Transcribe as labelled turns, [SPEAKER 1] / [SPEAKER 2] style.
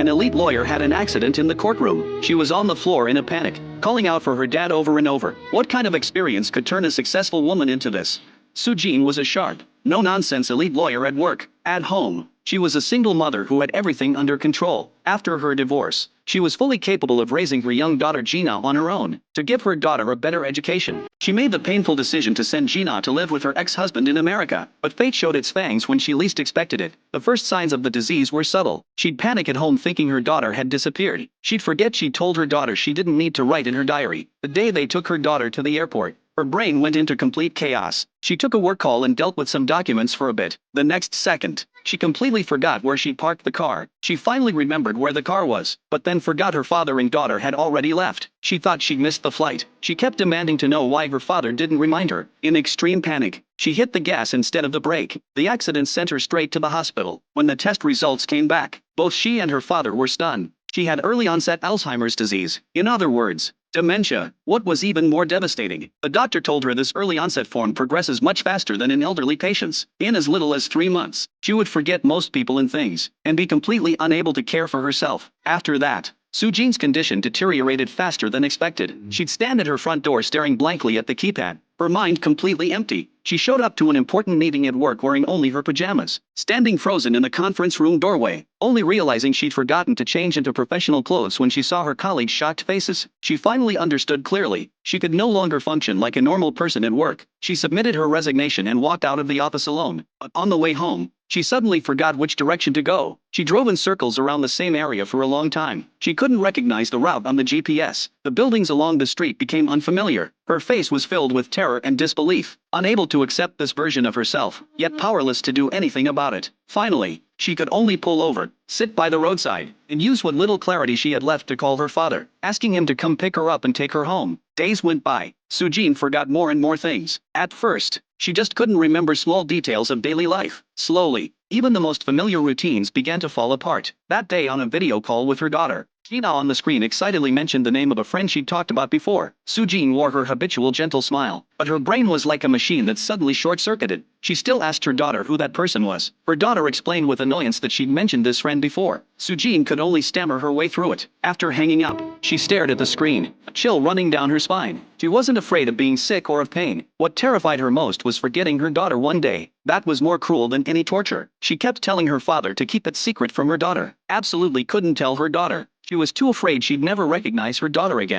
[SPEAKER 1] An elite lawyer had an accident in the courtroom. She was on the floor in a panic, calling out for her dad over and over. What kind of experience could turn a successful woman into this? Sujin was a sharp, no-nonsense elite lawyer at work. At home, she was a single mother who had everything under control. After her divorce, she was fully capable of raising her young daughter Gina on her own. To give her daughter a better education, she made the painful decision to send Gina to live with her ex-husband in America. But fate showed its fangs when she least expected it. The first signs of the disease were subtle. She'd panic at home thinking her daughter had disappeared. She'd forget she told her daughter she didn't need to write in her diary. The day they took her daughter to the airport, her brain went into complete chaos. She took a work call and dealt with some documents for a bit. The next second, she completely forgot where she parked the car. She finally remembered where the car was, but then forgot her father and daughter had already left. She thought she'd missed the flight. She kept demanding to know why her father didn't remind her. In extreme panic, she hit the gas instead of the brake. The accident sent her straight to the hospital. When the test results came back, both she and her father were stunned. She had early-onset Alzheimer's disease. In other words, dementia. What was even more devastating, the doctor told her this early-onset form progresses much faster than in elderly patients. In as little as 3 months, she would forget most people and things, and be completely unable to care for herself. After that, Sujin's condition deteriorated faster than expected. She'd stand at her front door staring blankly at the keypad, her mind completely empty. She showed up to an important meeting at work wearing only her pajamas, standing frozen in the conference room doorway, only realizing she'd forgotten to change into professional clothes when she saw her colleagues' shocked faces. She finally understood clearly. She could no longer function like a normal person at work. She submitted her resignation and walked out of the office alone. But on the way home, she suddenly forgot which direction to go. She drove in circles around the same area for a long time. She couldn't recognize the route on the GPS. The buildings along the street became unfamiliar. Her face was filled with terror and disbelief, unable to accept this version of herself, yet powerless to do anything about it. Finally, she could only pull over, sit by the roadside, and use what little clarity she had left to call her father, asking him to come pick her up and take her home. Days went by. Sujin forgot more and more things. At first, she just couldn't remember small details of daily life. Slowly, even the most familiar routines began to fall apart. That day on a video call with her daughter, Gina on the screen excitedly mentioned the name of a friend she'd talked about before. Sujin wore her habitual gentle smile, but her brain was like a machine that suddenly short-circuited. She still asked her daughter who that person was. Her daughter explained with annoyance that she'd mentioned this friend before. Sujin could only stammer her way through it. After hanging up, she stared at the screen, a chill running down her spine. She wasn't afraid of being sick or of pain. What terrified her most was forgetting her daughter one day. That was more cruel than any torture. She kept telling her father to keep it secret from her daughter. Absolutely couldn't tell her daughter. She was too afraid she'd never recognize her daughter again.